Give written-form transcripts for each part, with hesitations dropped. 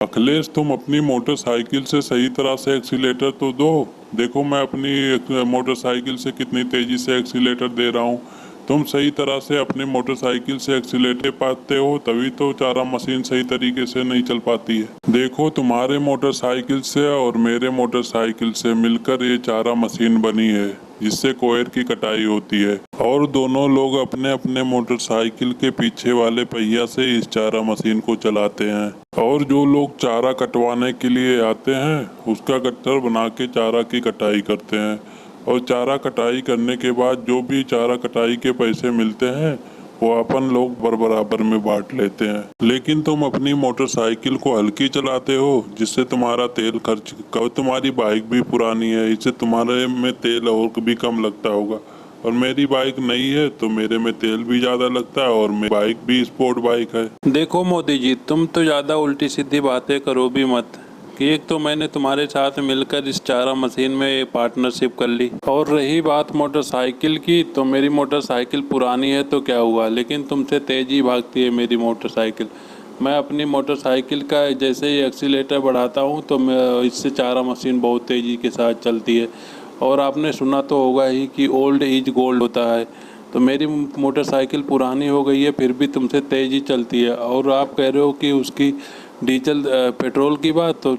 अखिलेश, तुम अपनी मोटरसाइकिल से सही तरह से एक्सीलेटर तो दो। देखो मैं अपनी मोटरसाइकिल से कितनी तेजी से एक्सीलेटर दे रहा हूँ। तुम सही तरह से अपनी मोटरसाइकिल से एक्सीलेटर पाते हो, तभी तो चारा मशीन सही तरीके से नहीं चल पाती है। देखो, तुम्हारे मोटरसाइकिल से और मेरे मोटरसाइकिल से मिलकर ये चारा मशीन बनी है, जिससे कोयर की कटाई होती है। और दोनों लोग अपने अपने मोटरसाइकिल के पीछे वाले पहिया से इस चारा मशीन को चलाते हैं। और जो लोग चारा कटवाने के लिए आते हैं, उसका गट्ठर बना के चारा की कटाई करते हैं। और चारा कटाई करने के बाद जो भी चारा कटाई के पैसे मिलते हैं, वो अपन लोग बराबर में बांट लेते हैं। लेकिन तुम अपनी मोटरसाइकिल को हल्की चलाते हो, जिससे तुम्हारा तेल खर्च तुम्हारी बाइक भी पुरानी है, इससे तुम्हारे में तेल और भी कम लगता होगा। और मेरी बाइक नई है तो मेरे में तेल भी ज़्यादा लगता है, और मेरी बाइक भी स्पोर्ट बाइक है। देखो मोदी जी, तुम तो ज़्यादा उल्टी सीधी बातें करो भी मत कि एक तो मैंने तुम्हारे साथ मिलकर इस चारा मशीन में पार्टनरशिप कर ली, और रही बात मोटरसाइकिल की, तो मेरी मोटरसाइकिल पुरानी है तो क्या हुआ, लेकिन तुमसे तेज़ ही भागती है मेरी मोटरसाइकिल। मैं अपनी मोटरसाइकिल का जैसे ही एक्सीलेटर बढ़ाता हूँ तो मैं इससे चारा मशीन बहुत तेज़ी के साथ चलती है। और आपने सुना तो होगा ही कि ओल्ड इज गोल्ड होता है। तो मेरी मोटरसाइकिल पुरानी हो गई है, फिर भी तुमसे तेज़ ही चलती है। और आप कह रहे हो कि उसकी डीजल पेट्रोल की बात, तो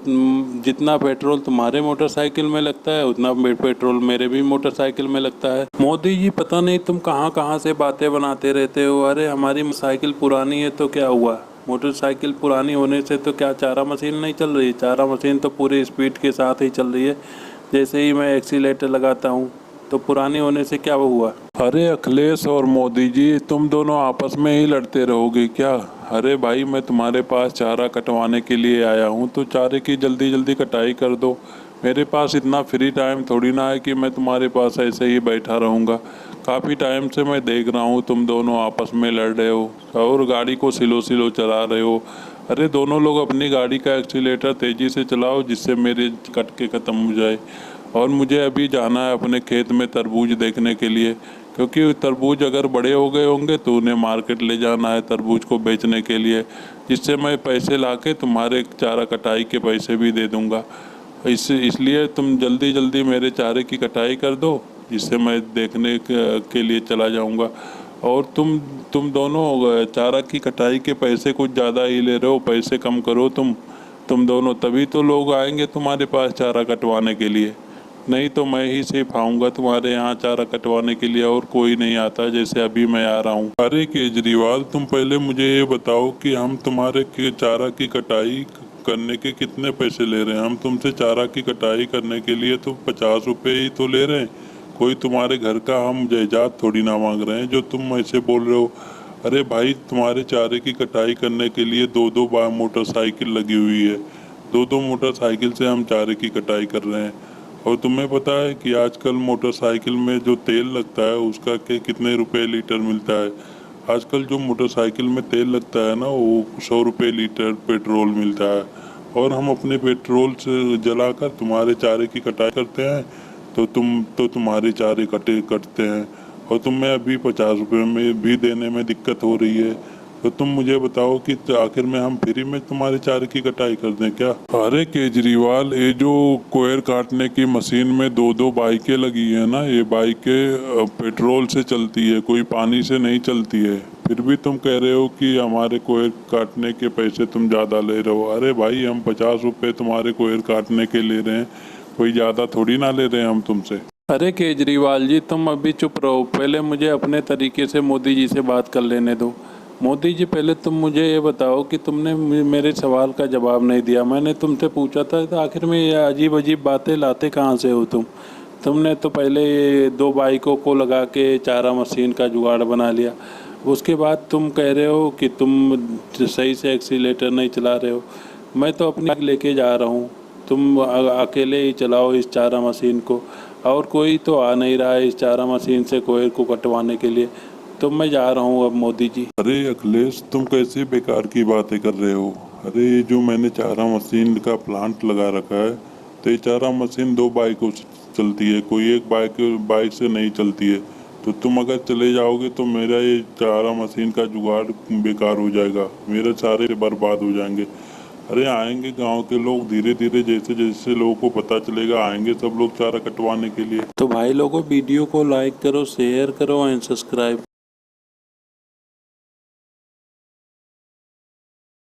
जितना पेट्रोल तुम्हारे मोटरसाइकिल में लगता है उतना पेट्रोल मेरे भी मोटरसाइकिल में लगता है। मोदी जी, पता नहीं तुम कहाँ कहाँ से बातें बनाते रहते हो। अरे हमारी साइकिल पुरानी है तो क्या हुआ, मोटरसाइकिल पुरानी होने से तो क्या चारा मशीन नहीं चल रही? चारा मशीन तो पूरी स्पीड के साथ ही चल रही है। जैसे ही मैं एक्सीलेटर लगाता हूँ तो पुरानी होने से क्या हुआ? अरे अखिलेश और मोदी जी, तुम दोनों आपस में ही लड़ते रहोगे क्या? अरे भाई, मैं तुम्हारे पास चारा कटवाने के लिए आया हूँ, तो चारे की जल्दी जल्दी कटाई कर दो। मेरे पास इतना फ्री टाइम थोड़ी ना है कि मैं तुम्हारे पास ऐसे ही बैठा रहूँगा। काफ़ी टाइम से मैं देख रहा हूँ तुम दोनों आपस में लड़ रहे हो और गाड़ी को स्लो स्लो चला रहे हो। अरे दोनों लोग अपनी गाड़ी का एक्सीलेटर तेज़ी से चलाओ, जिससे मेरे कट के ख़त्म हो जाए। और मुझे अभी जाना है अपने खेत में तरबूज देखने के लिए, क्योंकि तरबूज अगर बड़े हो गए होंगे तो उन्हें मार्केट ले जाना है तरबूज को बेचने के लिए, जिससे मैं पैसे लाके तुम्हारे चारा कटाई के पैसे भी दे दूंगा। इसलिए तुम जल्दी जल्दी मेरे चारे की कटाई कर दो, जिससे मैं देखने के लिए चला जाऊंगा। और तुम दोनों चारा की कटाई के पैसे कुछ ज़्यादा ही ले रहे हो, पैसे कम करो तुम दोनों, तभी तो लोग आएंगे तुम्हारे पास चारा कटवाने के लिए। नहीं तो मैं ही सिर्फ आऊँगा तुम्हारे यहाँ चारा कटवाने के लिए, और कोई नहीं आता, जैसे अभी मैं आ रहा हूँ। अरे केजरीवाल, तुम पहले मुझे ये बताओ कि हम तुम्हारे चारा की कटाई करने के कितने पैसे ले रहे हैं? हम तुमसे चारा की कटाई करने के लिए तो 50 रुपये ही तो ले रहे हैं। कोई तुम्हारे घर का हम जायदाद थोड़ी ना मांग रहे हैं जो तुम ऐसे बोल रहे हो। अरे भाई, तुम्हारे चारे की कटाई करने के लिए दो दो मोटरसाइकिल लगी हुई है। दो दो मोटरसाइकिल से हम चारे की कटाई कर रहे हैं। और तुम्हें पता है कि आजकल मोटरसाइकिल में जो तेल लगता है उसका कितने रुपए लीटर मिलता है? आजकल जो मोटरसाइकिल में तेल लगता है ना, वो 100 रुपये लीटर पेट्रोल मिलता है। और हम अपने पेट्रोल से जलाकर तुम्हारे चारे की कटाई करते हैं, तो तुम्हारे चारे कटते हैं। और तुम्हें अभी 50 रुपये में भी देने में दिक्कत हो रही है। तो तुम मुझे बताओ कि आखिर में हम फ्री में तुम्हारे चारे की कटाई कर दें क्या? अरे केजरीवाल, ये जो कोयर काटने की मशीन में दो दो बाइकें लगी है ना, ये बाइकें पेट्रोल से चलती है, कोई पानी से नहीं चलती है। फिर भी तुम कह रहे हो कि हमारे कोयर काटने के पैसे तुम ज़्यादा ले रहे हो। अरे भाई, हम 50 रुपये तुम्हारे कोयर काटने के ले रहे हैं, कोई ज़्यादा थोड़ी ना ले रहे हैं हम तुमसे। अरे केजरीवाल जी, तुम अभी चुप रहो, पहले मुझे अपने तरीके से मोदी जी से बात कर लेने दो। मोदी जी, पहले तुम मुझे ये बताओ कि तुमने मेरे सवाल का जवाब नहीं दिया। मैंने तुमसे पूछा था, तो आखिर में ये अजीब अजीब बातें लाते कहाँ से हो तुमने तो पहले ये दो बाइकों को लगा के चारा मशीन का जुगाड़ बना लिया। उसके बाद तुम कह रहे हो कि तुम सही से एक्सीलेटर नहीं चला रहे हो। मैं तो अपनी बाइक लेके जा रहा हूँ, तुम अकेले ही चलाओ इस चारा मशीन को, और कोई तो आ नहीं रहा है इस चारा मशीन से कोयर को कटवाने के लिए। तो मैं जा रहा हूँ अब मोदी जी। अरे अखिलेश, तुम कैसे बेकार की बातें कर रहे हो? अरे ये जो मैंने चारा मशीन का प्लांट लगा रखा है, तो ये चारा मशीन दो बाइकों से चलती है, कोई एक बाइक से नहीं चलती है। तो तुम अगर चले जाओगे तो मेरा ये चारा मशीन का जुगाड़ बेकार हो जाएगा, मेरे सारे बर्बाद हो जाएंगे। अरे आएंगे गांव के लोग धीरे धीरे, जैसे जैसे लोगों को पता चलेगा आएंगे सब लोग चारा कटवाने के लिए। तो भाई लोगों वीडियो को लाइक करो, शेयर करो एंड सब्सक्राइब